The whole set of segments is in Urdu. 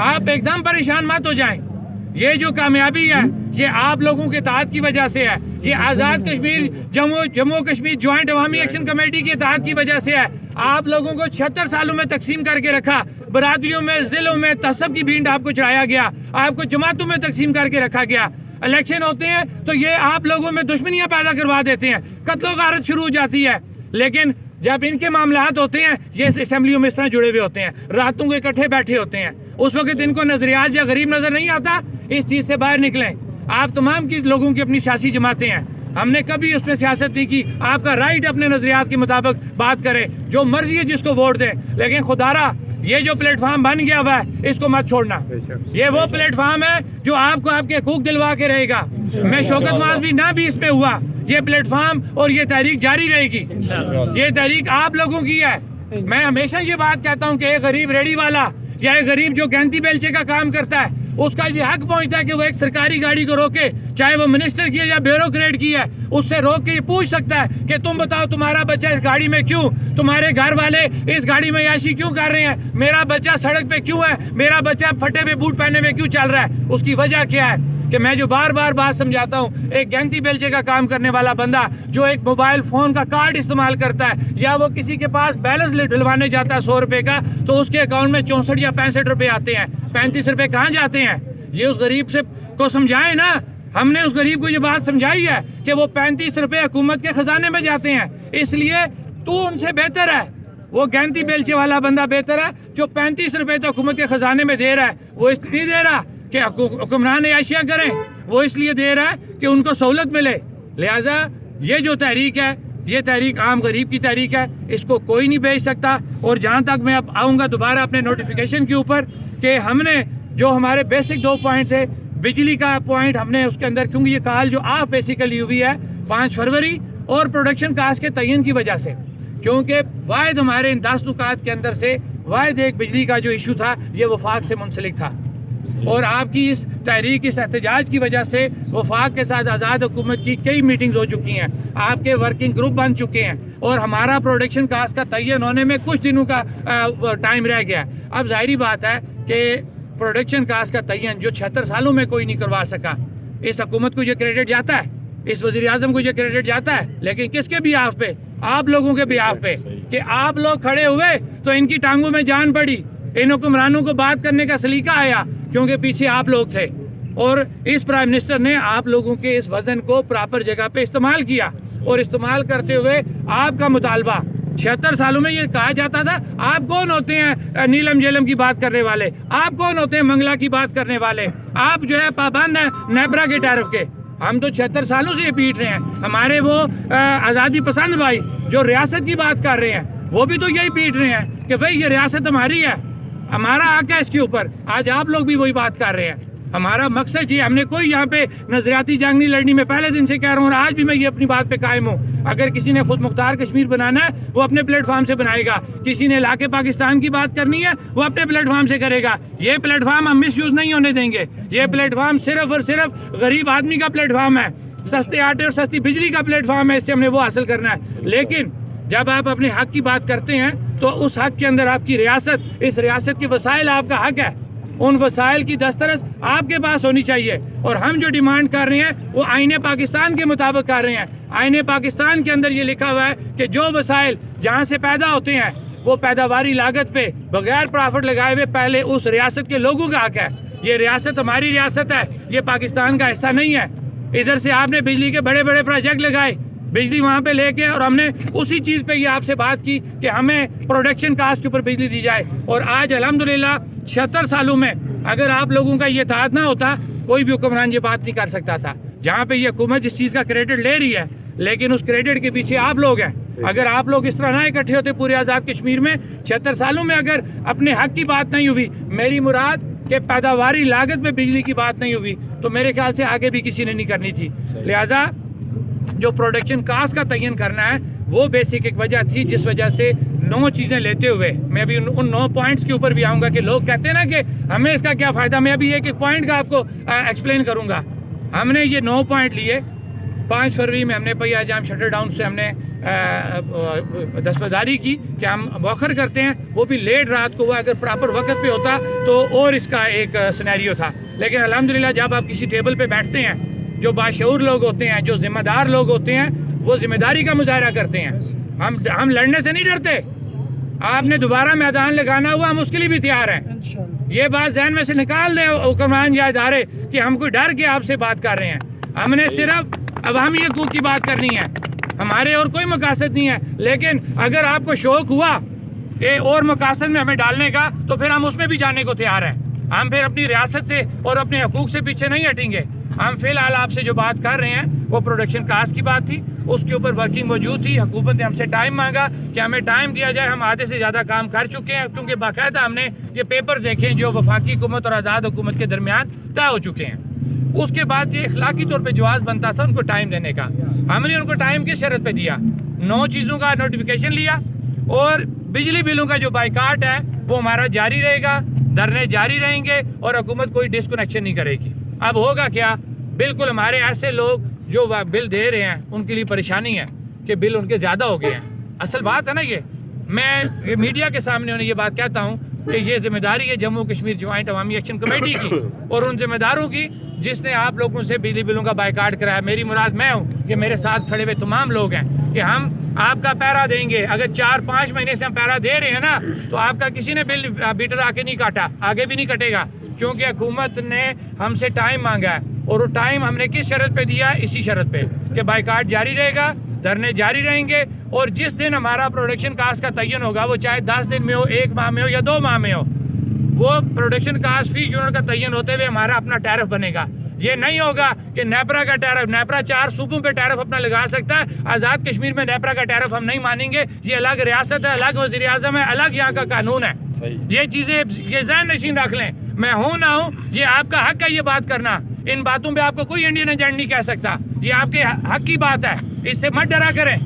آپ ایک دم پریشان مت ہو جائیں. یہ جو کامیابی ہے یہ آپ لوگوں کے اتحاد کی وجہ سے ہے. یہ آزاد کشمیر جموں کشمیر جوائنٹ عوامی ایکشن کمیٹی کے اتحاد کی وجہ سے ہے. آپ لوگوں کو 76 سالوں میں تقسیم کر کے رکھا, برادریوں میں, ضلعوں میں تعصب کی بھینٹ آپ کو چڑھایا گیا, آپ کو جماعتوں میں تقسیم کر کے رکھا گیا. الیکشن ہوتے ہیں تو یہ آپ لوگوں میں دشمنیاں پیدا کروا دیتے ہیں, قتل و غارت شروع ہو جاتی ہے. لیکن جب ان کے معاملات ہوتے ہیں یہ اسمبلیوں میں اس طرح جڑے ہوئے ہوتے ہیں, راتوں کو اکٹھے بیٹھے ہوتے ہیں, اس وقت ان کو نظریات یا غریب نظر نہیں آتا. اس چیز سے باہر نکلیں. آپ تمام کی لوگوں کی اپنی سیاسی جماعتیں ہیں, ہم نے کبھی اس میں سیاست نہیں کی. آپ کا رائٹ اپنے نظریات کے مطابق بات کرے, جو مرضی ہے جس کو ووٹ دیں, لیکن خدارا یہ جو پلیٹ فارم بن گیا ہوا ہے اس کو مت چھوڑنا. یہ وہ پلیٹ فارم ہے جو آپ کو آپ کے حقوق دلوا کے رہے گا. میں شوکت معاذ بھی نہ بھی اس پہ ہوا, یہ پلیٹ فارم اور یہ تحریک جاری رہے گی. یہ تحریک آپ لوگوں کی ہے. میں ہمیشہ یہ بات کہتا ہوں کہ ایک غریب ریڑھی والا یا ایک غریب جو گینتی بیلچے کا کام کرتا ہے اس کا یہ حق پہنچتا ہے کہ وہ ایک سرکاری گاڑی کو روکے, چاہے وہ منسٹر کی ہے یا بیوروکریٹ کی ہے, اس سے روک کے یہ پوچھ سکتا ہے کہ تم بتاؤ تمہارا بچہ اس گاڑی میں کیوں, تمہارے گھر والے اس گاڑی میں عیاشی کیوں کر رہے ہیں, میرا بچہ سڑک پہ کیوں ہے, میرا بچہ پھٹے پہ بوٹ پہننے میں کیوں چل رہا ہے. اس کی وجہ کیا ہے کہ میں جو بار بار بات سمجھاتا ہوں, ایک گینتی بیلچے کا کام کرنے والا بندہ جو ایک موبائل فون کا کارڈ استعمال کرتا ہے یا وہ کسی کے پاس بیلنس ڈلوانے جاتا ہے 100 روپے کا, تو اس کے اکاؤنٹ میں 64 یا 65 روپے آتے ہیں. 35 روپے کہاں جاتے ہیں؟ یہ اس غریب سے کو سمجھائیں نا. ہم نے اس غریب کو یہ بات سمجھائی ہے کہ وہ 35 روپے حکومت کے خزانے میں جاتے ہیں. اس لیے تو ان سے بہتر ہے, وہ گینتی بیلچے والا بندہ بہتر ہے جو 35 روپے تو حکومت کے خزانے میں دے رہا ہے. وہ اس لیے دے رہا کہ حکمران عیاشیاں کریں, وہ اس لیے دے رہا ہے کہ ان کو سہولت ملے. لہٰذا یہ جو تحریک ہے یہ تحریک عام غریب کی تحریک ہے, اس کو کوئی نہیں بیچ سکتا. اور جہاں تک میں اب آؤں گا دوبارہ اپنے نوٹیفیکیشن کے اوپر کہ ہم نے جو ہمارے بیسک 2 پوائنٹ تھے, بجلی کا پوائنٹ ہم نے اس کے اندر, کیونکہ یہ کال جو آپ بیسیکلی ہوئی ہے 5 فروری اور پروڈکشن کاسٹ کے تعین کی وجہ سے, کیونکہ واحد ہمارے ان 10 نکات کے اندر سے واحد ایک بجلی کا جو ایشو تھا یہ وفاق سے منسلک تھا. اور آپ کی اس تحریک, اس احتجاج کی وجہ سے وفاق کے ساتھ آزاد حکومت کی کئی میٹنگز ہو چکی ہیں, آپ کے ورکنگ گروپ بن چکے ہیں, اور ہمارا پروڈکشن کاسٹ کا تعین ہونے میں کچھ دنوں کا ٹائم رہ گیا. اب ظاہری بات ہے کہ پروڈکشن کاسٹ کا تعین جو 76 سالوں میں کوئی نہیں کروا سکا, اس حکومت کو یہ کریڈٹ جاتا ہے, اس وزیر اعظم کو یہ کریڈٹ جاتا ہے, لیکن کس کے بیہاف پہ؟ آپ لوگوں کے بیہاف پہ, کہ آپ لوگ کھڑے ہوئے تو ان کی ٹانگوں میں جان پڑی, ان حکمرانوں کو بات کرنے کا سلیقہ آیا, کیونکہ پیچھے آپ لوگ تھے. اور اس پرائم منسٹر نے آپ لوگوں کے اس وزن کو پراپر جگہ پہ استعمال کیا, اور استعمال کرتے ہوئے آپ کا مطالبہ 76 سالوں میں یہ کہا جاتا تھا آپ کون ہوتے ہیں نیلم جیلم کی بات کرنے والے, آپ کون ہوتے ہیں منگلا کی بات کرنے والے, آپ جو ہے پابند ہیں نیبرا کے ٹیرف کے. ہم تو 76 سالوں سے یہ پیٹ رہے ہیں. ہمارے وہ آزادی پسند بھائی جو ریاست کی بات کر رہے ہیں وہ بھی تو یہی پیٹ رہے ہیں کہ بھائی یہ ریاست ہماری ہے, ہمارا حق ہے اس کے اوپر. آج آپ لوگ بھی وہی بات کر رہے ہیں. ہمارا مقصد یہ, ہم نے کوئی یہاں پہ نظریاتی جنگ نہیں لڑنی. میں پہلے دن سے کہہ رہا ہوں اور آج بھی میں یہ اپنی بات پہ قائم ہوں. اگر کسی نے خود مختار کشمیر بنانا ہے وہ اپنے پلیٹ فارم سے بنائے گا, کسی نے علاقے پاکستان کی بات کرنی ہے وہ اپنے پلیٹ فارم سے کرے گا. یہ پلیٹ فارم ہم مس یوز نہیں ہونے دیں گے. یہ پلیٹ فارم صرف اور صرف غریب آدمی کا پلیٹ فارم ہے, سستے آٹے اور سستی بجلی کا پلیٹ فارم ہے. اس سے ہم نے وہ حاصل کرنا ہے. لیکن جب آپ اپنے حق کی بات کرتے ہیں تو اس حق کے اندر آپ کی ریاست, اس ریاست کے وسائل آپ کا حق ہے, ان وسائل کی دسترس آپ کے پاس ہونی چاہیے. اور ہم جو ڈیمانڈ کر رہے ہیں وہ آئین پاکستان کے مطابق کر رہے ہیں. آئین پاکستان کے اندر یہ لکھا ہوا ہے کہ جو وسائل جہاں سے پیدا ہوتے ہیں وہ پیداواری لاگت پہ بغیر پرافٹ لگائے ہوئے پہلے اس ریاست کے لوگوں کا حق ہے. یہ ریاست ہماری ریاست ہے, یہ پاکستان کا حصہ نہیں ہے. ادھر سے آپ نے بجلی کے بڑے بڑے پروجیکٹ لگائے, بجلی وہاں پہ لے کے, اور ہم نے اسی چیز پہ یہ آپ سے بات کی کہ ہمیں پروڈکشن کاسٹ کے اوپر بجلی دی جائے. اور آج الحمدللہ 76 سالوں میں اگر آپ لوگوں کا یہ اتحاد نہ ہوتا کوئی بھی حکمران یہ بات نہیں کر سکتا تھا. جہاں پہ یہ حکومت جس چیز کا کریڈٹ لے رہی ہے, لیکن اس کریڈٹ کے پیچھے آپ لوگ ہیں. اگر آپ لوگ اس طرح نہ اکٹھے ہوتے پورے آزاد کشمیر میں 76 سالوں میں, اگر اپنے حق کی بات نہیں ہوئی, میری مراد کہ پیداواری لاگت میں بجلی کی بات نہیں ہوئی, تو میرے خیال سے آگے بھی کسی نے نہیں کرنی تھی. لہٰذا جو پروڈکشن کاسٹ کا تعین کرنا ہے وہ بیسک ایک وجہ تھی جس وجہ سے 9 چیزیں لیتے ہوئے میں بھی ان 9 پوائنٹس کے اوپر بھی آؤں گا کہ لوگ کہتے ہیں نا کہ ہمیں اس کا کیا فائدہ. میں ابھی ایک پوائنٹ کا آپ کو ایکسپلین کروں گا. ہم نے یہ 9 پوائنٹ لیے. 5 فروری میں ہم نے پہیا جام شٹر ڈاؤن سے ہم نے دستبرداری کی کہ ہم موخر کرتے ہیں، وہ بھی لیٹ رات کو ہوا، اگر پراپر وقت پہ ہوتا تو اور اس کا ایک سینیریو تھا. لیکن الحمدللہ جب آپ کسی ٹیبل پہ بیٹھتے ہیں، جو باشعور لوگ ہوتے ہیں، جو ذمہ دار لوگ ہوتے ہیں، وہ ذمہ داری کا مظاہرہ کرتے ہیں. ہم لڑنے سے نہیں ڈرتے. آپ نے دوبارہ میدان لگانا ہوا، ہم اس کے لیے بھی تیار ہیں. یہ بات ذہن میں سے نکال دیں حکمران یا ادارے کہ ہم کوئی ڈر کے آپ سے بات کر رہے ہیں. ہم نے صرف عوامی حقوق کی بات کرنی ہے، ہمارے اور کوئی مقاصد نہیں ہے. لیکن اگر آپ کو شوق ہوا کہ اور مقاصد میں ہمیں ڈالنے کا، تو پھر ہم اس میں بھی جانے کو تیار ہیں. ہم پھر اپنی ریاست سے اور اپنے حقوق سے پیچھے نہیں ہٹیں گے. ہم فی الحال آپ سے جو بات کر رہے ہیں وہ پروڈکشن کاسٹ کی بات تھی، اس کے اوپر ورکنگ موجود تھی. حکومت نے ہم سے ٹائم مانگا کہ ہمیں ٹائم دیا جائے. ہم آدھے سے زیادہ کام کر چکے ہیں، کیونکہ باقاعدہ ہم نے یہ پیپر دیکھے جو وفاقی حکومت اور آزاد حکومت کے درمیان طے ہو چکے ہیں. اس کے بعد یہ اخلاقی طور پہ جواز بنتا تھا ان کو ٹائم دینے کا. ہم نے ان کو ٹائم کس شرط پہ دیا؟ 9 چیزوں کا نوٹیفیکیشن لیا، اور بجلی بلوں کا جو بائیکاٹ ہے وہ ہمارا جاری رہے گا، دھرنے جاری رہیں گے، اور حکومت کوئی ڈسکنیکشن نہیں کرے گی. اب ہوگا کیا؟ بالکل ہمارے ایسے لوگ جو بل دے رہے ہیں ان کے لیے پریشانی ہے کہ بل ان کے زیادہ ہو گئے ہیں. اصل بات ہے نا، یہ میں میڈیا کے سامنے انہیں یہ بات کہتا ہوں کہ یہ ذمہ داری ہے جموں کشمیر جوائنٹ عوامی ایکشن کمیٹی کی اور ان ذمہ داروں کی جس نے آپ لوگوں سے بجلی بلوں کا بائیکاٹ کرایا. میری مراد میں ہوں کہ میرے ساتھ کھڑے ہوئے تمام لوگ ہیں کہ ہم آپ کا پیرا دیں گے. اگر 4-5 مہینے سے ہم پیرا دے رہے ہیں نا، تو آپ کا کسی نے بل بیٹر آ کے نہیں کاٹا، آگے بھی نہیں کٹے گا، کیونکہ حکومت نے ہم سے ٹائم مانگا ہے. اور وہ ٹائم ہم نے کس شرط پہ دیا؟ اسی شرط پہ کہ بائیکاٹ جاری رہے گا، دھرنے جاری رہیں گے، اور جس دن ہمارا پروڈکشن کاسٹ کا تعین ہوگا، وہ چاہے 10 دن میں ہو، 1 ماہ میں ہو یا 2 ماہ میں ہو، وہ پروڈکشن کاسٹ فی یونٹ کا تعین ہوتے ہوئے ہمارا اپنا ٹیرف بنے گا. یہ نہیں ہوگا کہ نیپرا کا ٹیرف، نیپرا 4 صوبوں پہ ٹیرف اپنا لگا سکتا ہے، آزاد کشمیر میں نیپرا کا ٹیرف ہم نہیں مانیں گے. یہ الگ ریاست ہے، الگ وزیر اعظم ہے، الگ یہاں کا قانون ہے. یہ چیزیں یہ ذہن نشین رکھ لیں. میں ہوں نہ ہوں، یہ آپ کا حق ہے یہ بات کرنا. ان باتوں پہ آپ کو کوئی انڈین ایجنٹ نہیں کہہ سکتا. یہ آپ کے حق کی بات ہے، اس سے مت ڈرا کریں.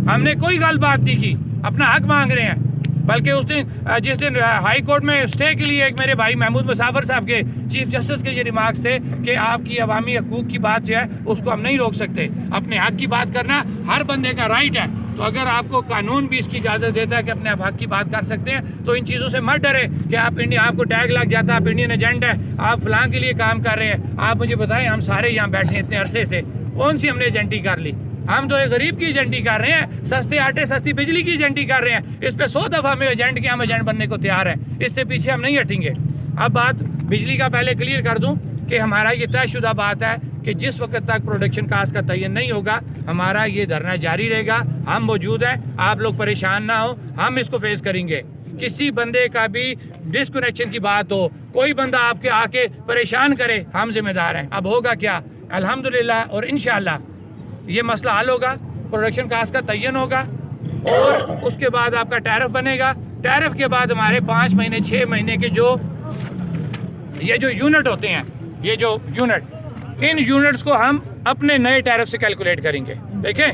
ہم نے کوئی غلط بات نہیں کی، اپنا حق مانگ رہے ہیں. بلکہ اس دن جس دن ہائی کورٹ میں اسٹے کے لیے ایک میرے بھائی محمود مسافر صاحب کے چیف جسٹس کے یہ ریمارکس تھے کہ آپ کی عوامی حقوق کی بات جو ہے اس کو ہم نہیں روک سکتے. اپنے حق کی بات کرنا ہر بندے کا رائٹ ہے. تو اگر آپ کو قانون بھی اس کی اجازت دیتا ہے کہ اپنے حق کی بات کر سکتے ہیں، تو ان چیزوں سے مت ڈرے کہ آپ کو ٹیگ لگ جاتا ہے، آپ انڈین ایجنٹ ہیں، آپ فلاں کے لیے کام کر رہے ہیں. آپ مجھے بتائیں، ہم سارے یہاں بیٹھے ہیں اتنے عرصے سے، کون سی ہم نے ایجنٹی کر لی؟ ہم تو ایک غریب کی ایجنٹی کر رہے ہیں، سستے آٹے سستی بجلی کی ایجنٹی کر رہے ہیں. اس پہ 100 دفعہ ہمیں ایجنٹ کے ہم ایجنٹ بننے کو تیار ہیں. اس سے پیچھے ہم نہیں ہٹیں گے. اب بات بجلی کا پہلے کلیئر کر دوں کہ ہمارا یہ طے شدہ بات ہے کہ جس وقت تک پروڈکشن کاسٹ کا تعین نہیں ہوگا، ہمارا یہ دھرنا جاری رہے گا. ہم موجود ہیں، آپ لوگ پریشان نہ ہو، ہم اس کو فیس کریں گے. کسی بندے کا بھی ڈسکنیکشن کی بات ہو، کوئی بندہ آپ کے آ کے پریشان کرے، ہم ذمہ دار ہیں. اب ہوگا کیا؟ الحمدللہ اور انشاءاللہ یہ مسئلہ حل ہوگا، پروڈکشن کاسٹ کا تعین ہوگا، اور اس کے بعد آپ کا ٹیرف بنے گا. ٹیرف کے بعد ہمارے 5 مہینے 6 مہینے کے یہ جو یونٹ ہوتے ہیں، یہ جو یونٹ، ان یونٹس کو ہم اپنے نئے ٹیرف سے کیلکولیٹ کریں گے. دیکھیں،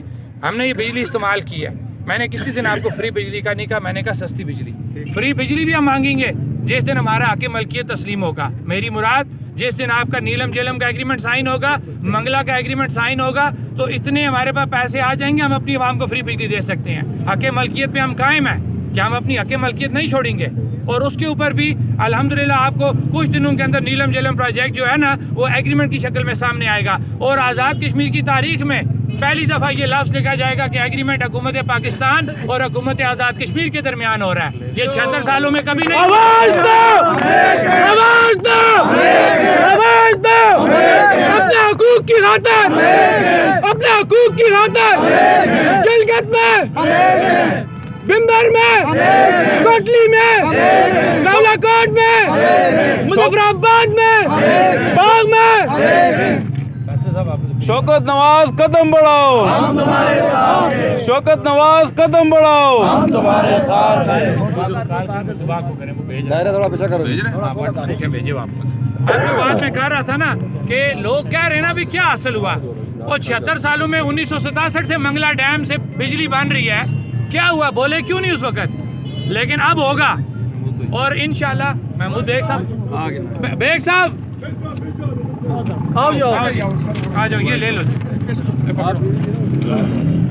ہم نے یہ بجلی استعمال کی ہے. میں نے کسی دن آپ کو فری بجلی کا نہیں کہا، میں نے کہا سستی بجلی. فری بجلی بھی ہم مانگیں گے جس دن ہمارا حق ملکیت تسلیم ہوگا. میری مراد جس دن آپ کا نیلم جیلم کا ایگریمنٹ سائن ہوگا، منگلا کا ایگریمنٹ سائن ہوگا، تو اتنے ہمارے پاس پیسے آ جائیں گے، ہم اپنی عوام کو فری بجلی دے سکتے ہیں. حق ملکیت پہ ہم قائم ہیں کہ ہم اپنی حق ملکیت نہیں چھوڑیں گے. اور اس کے اوپر بھی الحمدللہ آپ کو کچھ دنوں کے اندر نیلم جیلم پروجیکٹ جو ہے نا، وہ ایگریمنٹ کی شکل میں سامنے آئے گا. اور آزاد کشمیر کی تاریخ میں پہلی دفعہ یہ لفظ لکھا جائے گا کہ ایگریمنٹ حکومت پاکستان اور حکومت آزاد کشمیر کے درمیان ہو رہا ہے. یہ 76 سالوں میں کبھی نہیں. آواز دو! آواز دو! آواز دو! اپنے حقوق کی خاطر، اپنے حقوق کی خاطر گلگت میں، بمبر میں، کوٹلی میں، راولا کوٹ میں، مظفر آباد میں، باغ میں. شوکت نواز قدم بڑھاؤ، ہم تمہارے ساتھ ہیں. شوکت نواز قدم بڑھاؤ. ہم تمہارے ساتھ ہیں. اب جو بات میں کہہ رہا تھا نا کہ لوگ کہہ رہے ہیں نا بھی کیا حاصل ہوا، وہ 76 سالوں میں 1967 سے منگلا ڈیم سے بجلی بن رہی ہے، کیا ہوا؟ بولے کیوں نہیں اس وقت؟ لیکن اب ہوگا. اور انشاءاللہ محمود بیگ صاحب، بیگ صاحب آ جاؤ، یہ لے لو.